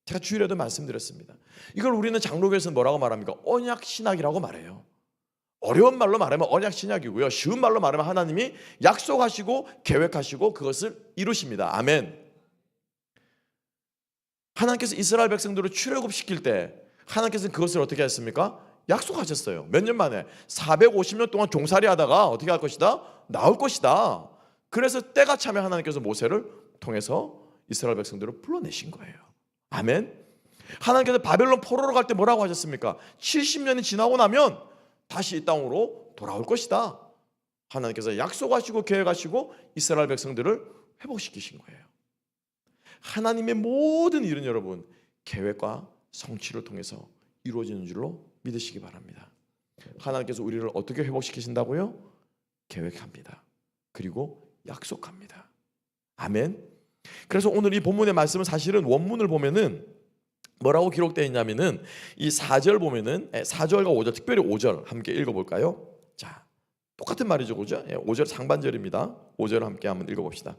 [SPEAKER 1] 제가 주일에도 말씀드렸습니다. 이걸 우리는 장로교에서는 뭐라고 말합니까? 언약 신학이라고 말해요. 어려운 말로 말하면 언약 신약이고요. 쉬운 말로 말하면 하나님이 약속하시고 계획하시고 그것을 이루십니다. 아멘. 하나님께서 이스라엘 백성들을 출애굽시킬 때 하나님께서는 그것을 어떻게 했습니까? 약속하셨어요. 몇 년 만에 450년 동안 종살이 하다가 어떻게 할 것이다? 나올 것이다. 그래서 때가 차면 하나님께서 모세를 통해서 이스라엘 백성들을 불러내신 거예요. 아멘. 하나님께서 바벨론 포로로 갈 때 뭐라고 하셨습니까? 70년이 지나고 나면 다시 이 땅으로 돌아올 것이다. 하나님께서 약속하시고 계획하시고 이스라엘 백성들을 회복시키신 거예요. 하나님의 모든 일은 여러분 계획과 성취를 통해서 이루어지는 줄로 믿으시기 바랍니다. 하나님께서 우리를 어떻게 회복시키신다고요? 계획합니다. 그리고 약속합니다. 아멘. 그래서 오늘 이 본문의 말씀은 사실은 원문을 보면은 뭐라고 기록되어 있냐면은 이 4절 보면은 4절과 5절, 특별히 5절 함께 읽어볼까요? 자, 똑같은 말이죠, 그죠? 5절 상반절입니다. 5절 함께 한번 읽어봅시다.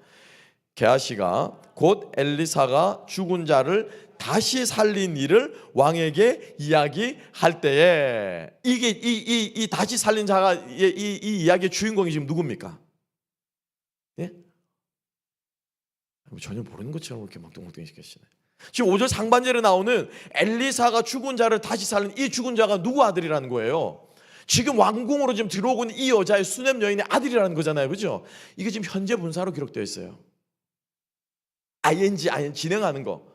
[SPEAKER 1] 게하시가 곧 엘리사가 죽은 자를 다시 살린 일을 왕에게 이야기할 때에 이게 이 다시 살린 자가 이 이야기의 주인공이 지금 누굽니까? 예? 전혀 모르는 것처럼 이렇게 멍뚱멍뚱 시키시네. 지금 5절 상반절에 나오는 엘리사가 죽은 자를 다시 살린 이 죽은 자가 누구 아들이라는 거예요? 지금 왕궁으로 지금 들어오고 있는 이 여자의 수냄 여인의 아들이라는 거잖아요, 그죠? 이게 지금 현재 분사로 기록되어 있어요. ing 진행하는 거,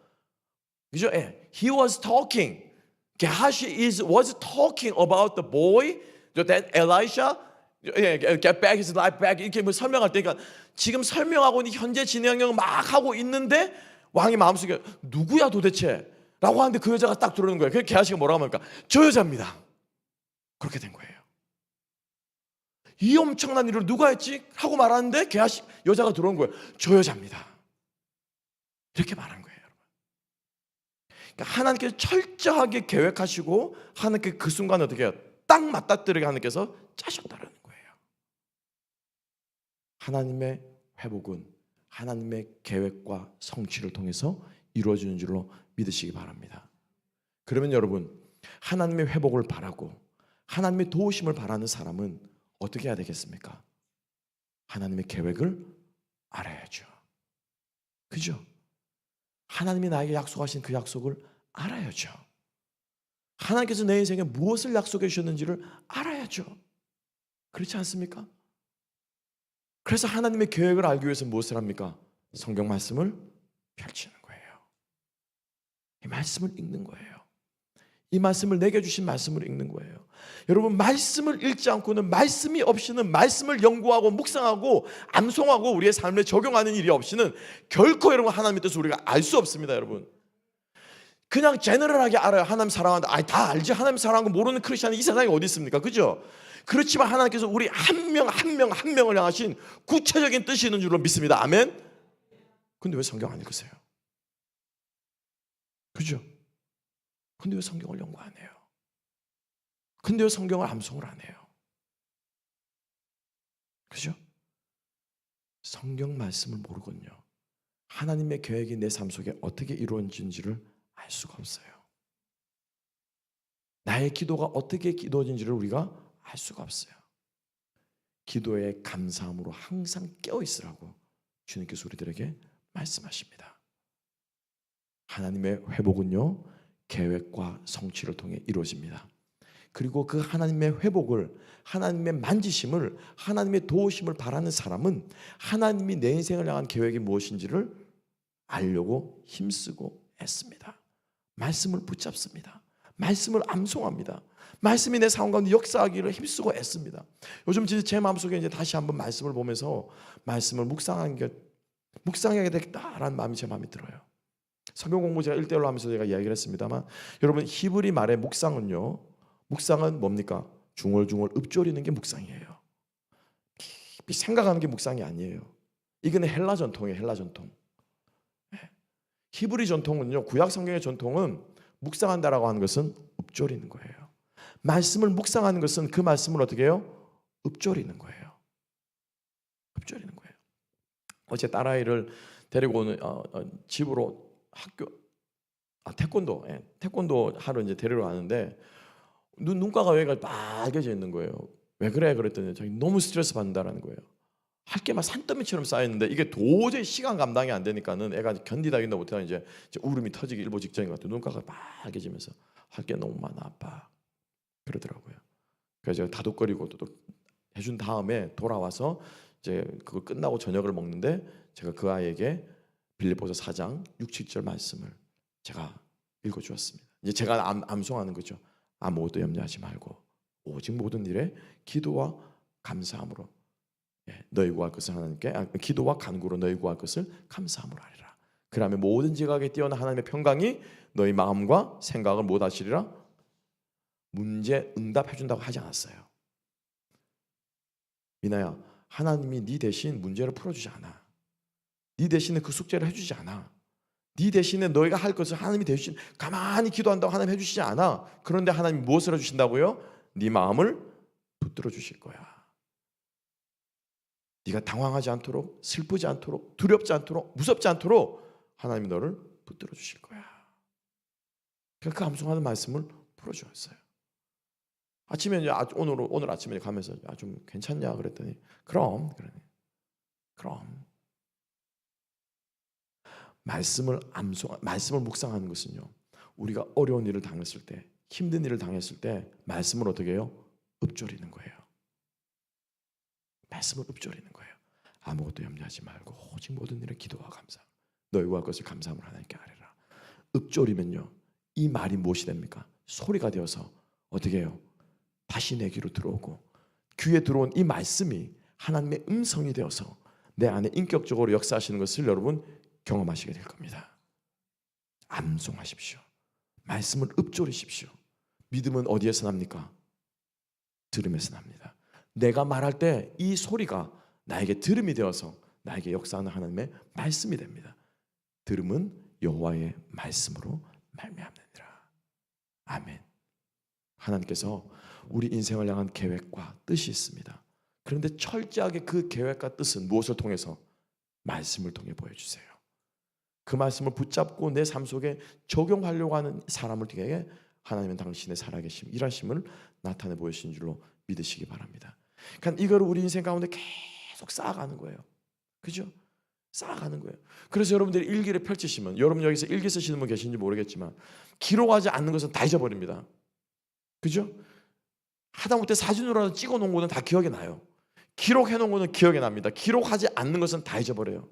[SPEAKER 1] 그죠? 예. He was talking. Gehazi was talking about the boy that Elisha get back his life back 이렇게 뭐 설명할 때, 그러니까 지금 설명하고 있는 현재 진행을 막 하고 있는데 왕이 마음속에 누구야 도대체? 라고 하는데 그 여자가 딱 들어오는 거예요. 그래서 게하시가 뭐라고 합니까? 저 여자입니다. 그렇게 된 거예요. 이 엄청난 일을 누가 했지? 하고 말하는데 게하시 여자가 들어온 거예요. 저 여자입니다. 이렇게 말한 거예요, 여러분. 그러니까 하나님께서 철저하게 계획하시고 하나님께 그 순간 어떻게 해요? 딱 맞닥뜨리게 하나님께서 짜셨다는 거예요. 하나님의 회복은 하나님의 계획과 성취를 통해서 이루어지는 줄로 믿으시기 바랍니다. 그러면 여러분, 하나님의 회복을 바라고 하나님의 도우심을 바라는 사람은 어떻게 해야 되겠습니까? 하나님의 계획을 알아야죠. 그죠? 하나님이 나에게 약속하신 그 약속을 알아야죠. 하나님께서 내 인생에 무엇을 약속해 주셨는지를 알아야죠. 그렇지 않습니까? 그래서 하나님의 계획을 알기 위해서 무엇을 합니까? 성경 말씀을 펼치는 거예요. 이 말씀을 읽는 거예요. 이 말씀을 내게 주신 말씀을 읽는 거예요. 여러분, 말씀을 읽지 않고는, 말씀이 없이는, 말씀을 연구하고 묵상하고 암송하고 우리의 삶에 적용하는 일이 없이는 결코 여러분 하나님의 뜻을 우리가 알 수 없습니다. 여러분, 그냥 제너럴하게 알아요. 하나님 사랑한다. 아니, 다 알지. 하나님 사랑하는 거 모르는 크리스찬이 이 세상에 어디 있습니까? 그죠? 그렇지만 하나님께서 우리 한 명 한 명 한 명을 향하신 구체적인 뜻이 있는 줄로 믿습니다. 아멘. 근데 왜 성경 안 읽으세요? 그죠? 근데 왜 성경을 연구 안 해요? 근데 왜 성경을 암송을 안 해요? 그죠? 성경 말씀을 모르거든요. 하나님의 계획이 내 삶 속에 어떻게 이루어지는지를 알 수가 없어요. 나의 기도가 어떻게 이루어지는지를 우리가 알 수가 없어요. 기도에 감사함으로 항상 깨어있으라고 주님께서 우리들에게 말씀하십니다. 하나님의 회복은요, 계획과 성취를 통해 이루어집니다. 그리고 그 하나님의 회복을, 하나님의 만지심을, 하나님의 도우심을 바라는 사람은 하나님이 내 인생을 향한 계획이 무엇인지를 알려고 힘쓰고 애씁니다. 말씀을 붙잡습니다. 말씀을 암송합니다. 말씀이 내 삶 가운데 역사하기를 힘쓰고 애씁니다. 요즘 제 마음속에 이제 다시 한번 말씀을 보면서 말씀을 묵상하는 게 묵상해야 되겠다라는 마음이 제 마음에 들어요. 성경 공부 제가 1대1로 하면서 제가 이야기를 했습니다만, 여러분 히브리 말의 묵상은요, 묵상은 뭡니까? 중얼중얼 읊조리는 게 묵상이에요. 깊이 생각하는 게 묵상이 아니에요. 이거는 헬라 전통이에요. 헬라 전통. 히브리 전통은요, 구약 성경의 전통은 묵상한다라고 하는 것은 읊조리는 거예요. 말씀을 묵상하는 것은 그 말씀을 어떻게 해요? 읊조리는 거예요. 읊조리는 거예요. 어제 딸아이를 데리고 오는 집으로 학교 태권도 하러 이제 데리러 가는데 눈가가 왜 빨개져 있는 거예요. 왜 그래? 그랬더니 자기 너무 스트레스 받는다라는 거예요. 할 게 막 산더미처럼 쌓였는데 이게 도저히 시간 감당이 안 되니까는 애가 견디다 못하다 이제 울음이 터지기 일보 직전인 것 같아요. 눈가가 빨개지면서 할 게 너무 많아 아빠 그러더라고요. 그래서 제가 다독거리고 또 해준 다음에 돌아와서 이제 그거 끝나고 저녁을 먹는데 제가 그 아이에게 빌립보서 4장 6, 7절 말씀을 제가 읽어주었습니다. 이제 제가 암송하는 거죠. 아무것도 염려하지 말고 오직 모든 일에 기도와 감사함으로 너희 구할 것을 하나님께 기도와 간구로 너희 구할 것을 감사함으로 하리라. 그러면 모든 지각에 뛰어난 하나님의 평강이 너희 마음과 생각을 못 하시리라. 문제 응답해 준다고 하지 않았어요. 미나야, 하나님이 네 대신 문제를 풀어주지 않아. 네 대신에 그 숙제를 해주지 않아. 네 대신에 너희가 할 것을 하나님이 대신 가만히 기도한다고 하나님 해주시지 않아. 그런데 하나님이 무엇을 해주신다고요? 네 마음을 붙들어 주실 거야. 네가 당황하지 않도록, 슬프지 않도록, 두렵지 않도록, 무섭지 않도록 하나님이 너를 붙들어 주실 거야. 그러니까 그 암송하는 말씀을 풀어주었어요. 아침에 이제 오늘 아침에 가면서 좀 괜찮냐 그랬더니 그럼 말씀을 묵상하는 것은요, 우리가 어려운 일을 당했을 때, 힘든 일을 당했을 때 말씀을 어떻게 해요? 읊조리는 거예요. 말씀을 읊조리는 거예요. 아무것도 염려하지 말고 오직 모든 일에 기도와 감사, 너희 구할 것을 감사함으로 하나님께 아뢰라. 읊조리면요, 이 말이 무엇이 됩니까? 소리가 되어서 어떻게 해요? 다시 내 귀로 들어오고, 귀에 들어온 이 말씀이 하나님의 음성이 되어서 내 안에 인격적으로 역사하시는 것을 여러분 경험하시게 될 겁니다. 암송하십시오. 말씀을 읊조리십시오. 믿음은 어디에서 납니까? 들음에서 납니다. 내가 말할 때 이 소리가 나에게 들음이 되어서 나에게 역사하는 하나님의 말씀이 됩니다. 들음은 여호와의 말씀으로 말미암느니라. 아멘. 하나님께서 우리 인생을 향한 계획과 뜻이 있습니다. 그런데 철저하게 그 계획과 뜻은 무엇을 통해서? 말씀을 통해 보여주세요. 그 말씀을 붙잡고 내 삶 속에 적용하려고 하는 사람을 통해 하나님은 당신의 살아계심, 일하심을 나타내 보이신 줄로 믿으시기 바랍니다. 그러니까 이거를 우리 인생 가운데 계속 쌓아가는 거예요. 그죠? 쌓아가는 거예요. 그래서 여러분들이 일기를 펼치시면, 여러분 여기서 일기 쓰시는 분 계신지 모르겠지만 기록하지 않는 것은 다 잊어버립니다. 그죠? 하다못해 사진으로라도 찍어 놓은 거는 다 기억에 나요. 기록해 놓은 거는 기억에 납니다. 기록하지 않는 것은 다 잊어버려요.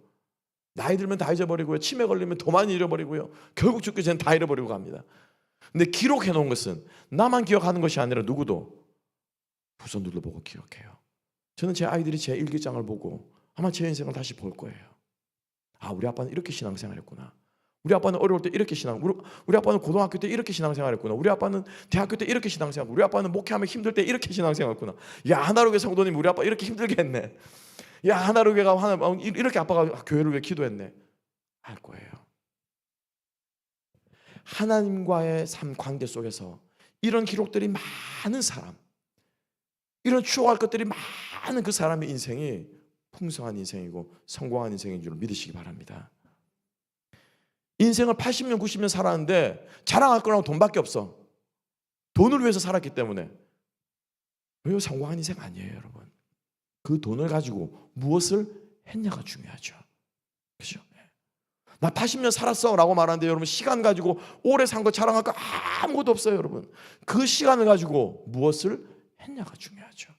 [SPEAKER 1] 나이 들면 다 잊어버리고요. 치매 걸리면 더 많이 잃어버리고요. 결국 죽기 전에 다 잃어버리고 갑니다. 근데 기록해 놓은 것은 나만 기억하는 것이 아니라 누구도 후손들도 보고 기억해요. 저는 제 아이들이 제 일기장을 보고 아마 제 인생을 다시 볼 거예요. 아, 우리 아빠는 이렇게 신앙생활했구나. 우리 아빠는 어려울 때 이렇게 우리 아빠는 고등학교 때 이렇게 신앙생활했구나. 우리 아빠는 대학교 때 이렇게 신앙생활. 우리 아빠는 목회하면 힘들 때 이렇게 신앙생활했구나. 야, 하나로교회 성도님 우리 아빠 이렇게 힘들게 했네. 야, 하나로교회가 이렇게 아빠가 교회를 위해 기도했네. 알 거예요. 하나님과의 삶 관계 속에서 이런 기록들이 많은 사람, 이런 추억할 것들이 많은 그 사람의 인생이 풍성한 인생이고 성공한 인생인 줄 믿으시기 바랍니다. 인생을 80년, 90년 살았는데 자랑할 거라고 돈밖에 없어. 돈을 위해서 살았기 때문에. 왜 성공한 인생 아니에요, 여러분. 그 돈을 가지고 무엇을 했냐가 중요하죠. 그죠? 나 80년 살았어 라고 말하는데 여러분 시간 가지고 오래 산 거 자랑할 거 아무것도 없어요, 여러분. 그 시간을 가지고 무엇을 했냐가 중요하죠.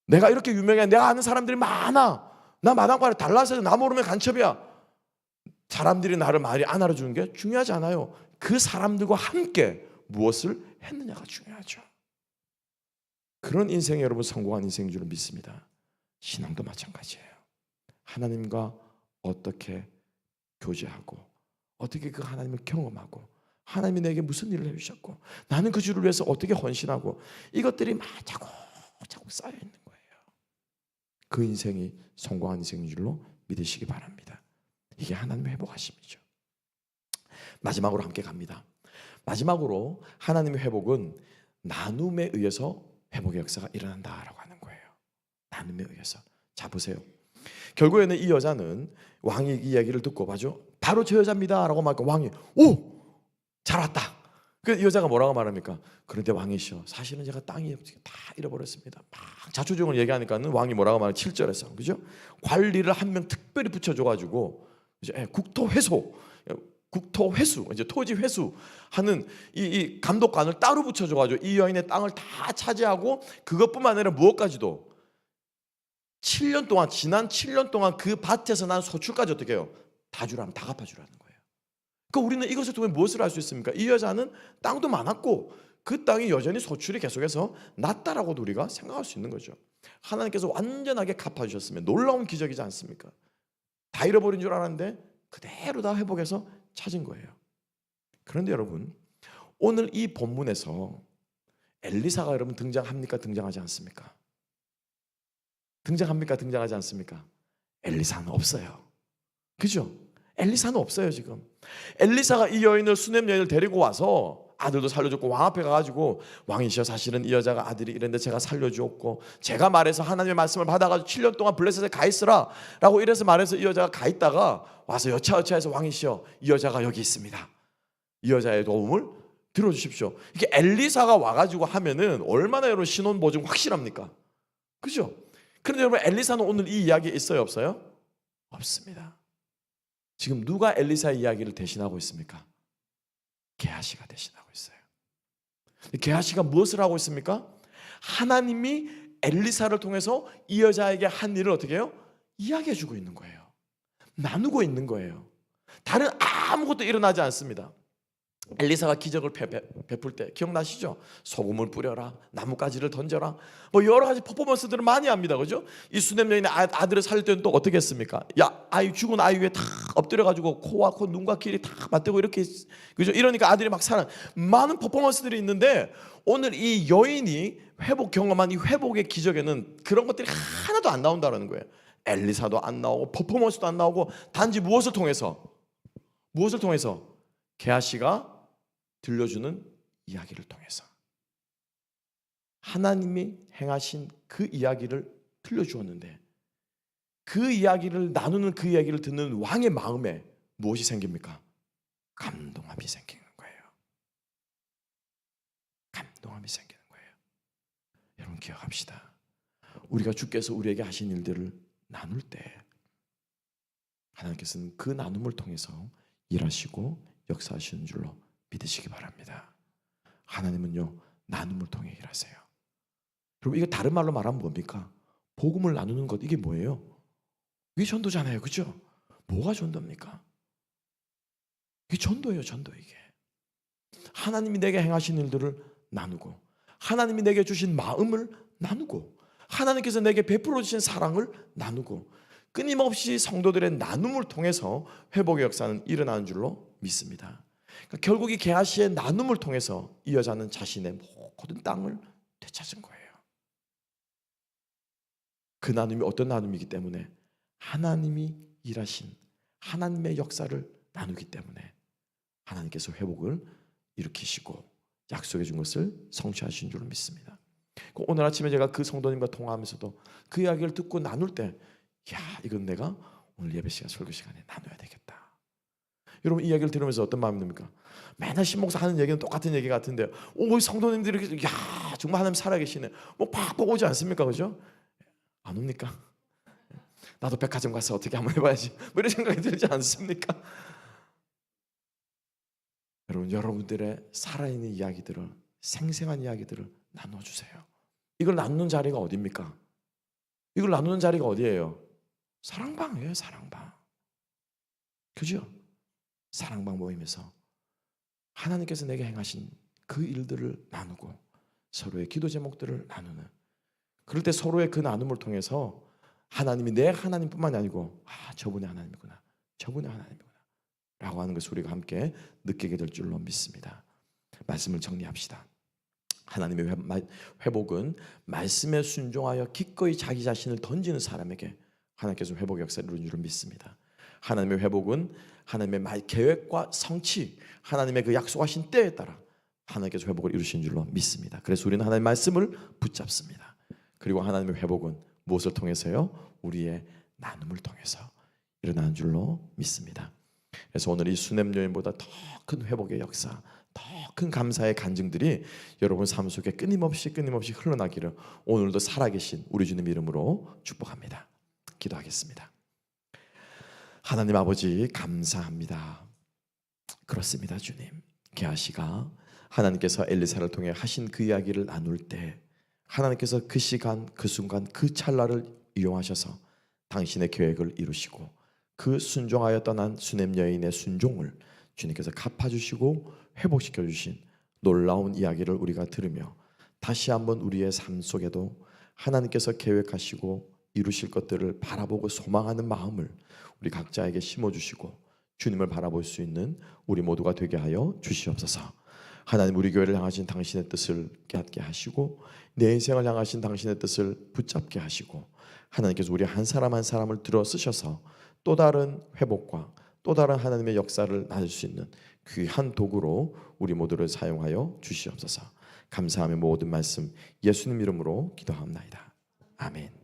[SPEAKER 1] 내가 이렇게 유명해. 내가 아는 사람들이 많아. 나 마당발에 달라서 나 모르면 간첩이야. 사람들이 나를 많이 안 알아주는 게 중요하지 않아요. 그 사람들과 함께 무엇을 했느냐가 중요하죠. 그런 인생이 여러분 성공한 인생인 줄 믿습니다. 신앙도 마찬가지예요. 하나님과 어떻게 교제하고 어떻게 그 하나님을 경험하고 하나님이 내게 무슨 일을 해주셨고 나는 그 주를 위해서 어떻게 헌신하고 이것들이 막 자꾸 쌓여 있는 거예요. 그 인생이 성공한 인생인 줄로 믿으시기 바랍니다. 이게 하나님의 회복하심이죠. 마지막으로 함께 갑니다. 마지막으로 하나님의 회복은 나눔에 의해서 회복의 역사가 일어난다라고 하는 거예요. 나눔에 의해서. 자 보세요. 결국에는 이 여자는 왕이 이 얘기를 듣고 바로 저 여자입니다 라고 말하니까 왕이 오! 잘 왔다. 그 여자가 뭐라고 말합니까? 그런데 왕이시여 사실은 제가 땅이 다 잃어버렸습니다. 막 자초지종을 얘기하니까는 왕이 뭐라고 말하면 7절에서 그죠? 관리를 한 명 특별히 붙여줘가지고 국토회수 이제 토지 회수 하는 이 감독관을 따로 붙여줘가지고 이 여인의 땅을 다 차지하고 그것뿐만 아니라 무엇까지도 7년 동안 지난 7년 동안 그 밭에서 난 소출까지 어떻게 해요? 다 주라면 다 갚아주라는 거예요. 그러니까 우리는 이것을 통해 무엇을 할 수 있습니까? 이 여자는 땅도 많았고 그 땅이 여전히 소출이 계속해서 났다라고도 우리가 생각할 수 있는 거죠. 하나님께서 완전하게 갚아주셨으면 놀라운 기적이지 않습니까? 다 잃어버린 줄 알았는데 그대로 다 회복해서 찾은 거예요. 그런데 여러분 오늘 이 본문에서 엘리사가 여러분 등장합니까? 등장하지 않습니까? 등장합니까? 등장하지 않습니까? 엘리사는 없어요. 그죠? 엘리사는 없어요 지금. 엘리사가 이 여인을 수넴 여인을 데리고 와서 아들도 살려줬고 왕 앞에 가가지고 왕이시여 사실은 이 여자가 아들이 이랬는데 제가 살려주었고 제가 말해서 하나님의 말씀을 받아가지고 7년 동안 블레셋에 가 있으라 라고 이래서 말해서 이 여자가 가 있다가 와서 여차여차해서 왕이시여 이 여자가 여기 있습니다. 이 여자의 도움을 들어주십시오. 이게 엘리사가 와가지고 하면은 얼마나 여러분 신원 보증 확실합니까? 그죠? 그런데 여러분 엘리사는 오늘 이 이야기에 있어요 없어요? 없습니다. 지금 누가 엘리사의 이야기를 대신하고 있습니까? 게하시가 대신하고 있어요. 게하시가 무엇을 하고 있습니까? 하나님이 엘리사를 통해서 이 여자에게 한 일을 어떻게 해요? 이야기해 주고 있는 거예요. 나누고 있는 거예요. 다른 아무것도 일어나지 않습니다. 엘리사가 기적을 베풀 때 기억나시죠? 소금을 뿌려라, 나뭇가지를 던져라, 뭐 여러 가지 퍼포먼스들을 많이 합니다. 그죠? 이 수넴 여인의 아들을 살릴 때는 또 어떻게 했습니까? 죽은 아이 위에 다 엎드려가지고 코와 코, 눈과 귀를 다 맞대고 이렇게, 그죠? 이러니까 아들이 막 살아. 많은 퍼포먼스들이 있는데 오늘 이 여인이 경험한 이 회복의 기적에는 그런 것들이 하나도 안 나온다는 거예요. 엘리사도 안 나오고 퍼포먼스도 안 나오고 단지 무엇을 통해서 게하시가 들려주는 이야기를 통해서 하나님이 행하신 그 이야기를 들려주었는데 그 이야기를 나누는 그 이야기를 듣는 왕의 마음에 무엇이 생깁니까? 감동함이 생기는 거예요. 감동함이 생기는 거예요. 여러분 기억합시다. 우리가 주께서 우리에게 하신 일들을 나눌 때 하나님께서는 그 나눔을 통해서 일하시고 역사하시는 줄로 믿으시기 바랍니다. 하나님은요 나눔을 통해 일하세요. 여러분 이거 다른 말로 말하면 뭡니까? 복음을 나누는 것 이게 뭐예요? 이게 전도잖아요. 그죠? 뭐가 전도입니까? 이게 전도예요. 전도 이게. 하나님이 내게 행하신 일들을 나누고 하나님이 내게 주신 마음을 나누고 하나님께서 내게 베풀어 주신 사랑을 나누고 끊임없이 성도들의 나눔을 통해서 회복의 역사는 일어나는 줄로 믿습니다. 그러니까 결국 이 게하시의 나눔을 통해서 이 여자는 자신의 모든 땅을 되찾은 거예요. 그 나눔이 어떤 나눔이기 때문에 하나님이 일하신 하나님의 역사를 나누기 때문에 하나님께서 회복을 일으키시고 약속해 준 것을 성취하신 줄로 믿습니다. 오늘 아침에 제가 그 성도님과 통화하면서도 그 이야기를 듣고 나눌 때 이건 내가 오늘 예배 시간 설교 시간에 나눠야 되겠다. 여러분 이 이야기를 들으면서 어떤 마음이 듭니까? 맨날 신목사 하는 얘기는 똑같은 얘기 같은데 성도님들이 정말 하나님 살아계시네 뭐 팍팍 오지 않습니까? 그죠? 안 옵니까? 나도 백화점 가서 어떻게 한번 해봐야지 뭐 이런 생각이 들지 않습니까? 여러분들의 살아있는 이야기들을 생생한 이야기들을 나눠주세요. 이걸 나누는 자리가 어디입니까? 이걸 나누는 자리가 어디예요? 사랑방이에요. 사랑방. 그죠? 사랑방 모임에서 하나님께서 내게 행하신 그 일들을 나누고 서로의 기도 제목들을 나누는, 그럴 때 서로의 그 나눔을 통해서 하나님이 내 하나님뿐만이 아니고 저분의 하나님이구나, 저분의 하나님이구나 라고 하는 것을 우리가 함께 느끼게 될 줄로 믿습니다. 말씀을 정리합시다. 하나님의 회복은 말씀에 순종하여 기꺼이 자기 자신을 던지는 사람에게 하나님께서 회복의 역사를 이루는 줄 믿습니다. 하나님의 회복은 하나님의 계획과 성취, 하나님의 그 약속하신 때에 따라 하나님께서 회복을 이루신 줄로 믿습니다. 그래서 우리는 하나님의 말씀을 붙잡습니다. 그리고 하나님의 회복은 무엇을 통해서요? 우리의 나눔을 통해서 일어나는 줄로 믿습니다. 그래서 오늘 이 수냄 여인보다 더 큰 회복의 역사, 더 큰 감사의 간증들이 여러분 삶 속에 끊임없이 흘러나기를 오늘도 살아계신 우리 주님 이름으로 축복합니다. 기도하겠습니다. 하나님 아버지 감사합니다. 그렇습니다. 주님, 게하시가 하나님께서 엘리사를 통해 하신 그 이야기를 나눌 때 하나님께서 그 시간, 그 순간, 그 찰나를 이용하셔서 당신의 계획을 이루시고 그 순종하여 떠난 수냄 여인의 순종을 주님께서 갚아주시고 회복시켜 주신 놀라운 이야기를 우리가 들으며 다시 한번 우리의 삶 속에도 하나님께서 계획하시고 이루실 것들을 바라보고 소망하는 마음을 우리 각자에게 심어주시고 주님을 바라볼 수 있는 우리 모두가 되게 하여 주시옵소서. 하나님, 우리 교회를 향하신 당신의 뜻을 깨닫게 하시고 내 인생을 향하신 당신의 뜻을 붙잡게 하시고 하나님께서 우리 한 사람 한 사람을 들어 쓰셔서 또 다른 회복과 또 다른 하나님의 역사를 나눌 수 있는 귀한 도구로 우리 모두를 사용하여 주시옵소서. 감사하며 모든 말씀 예수님 이름으로 기도합니다. 아멘.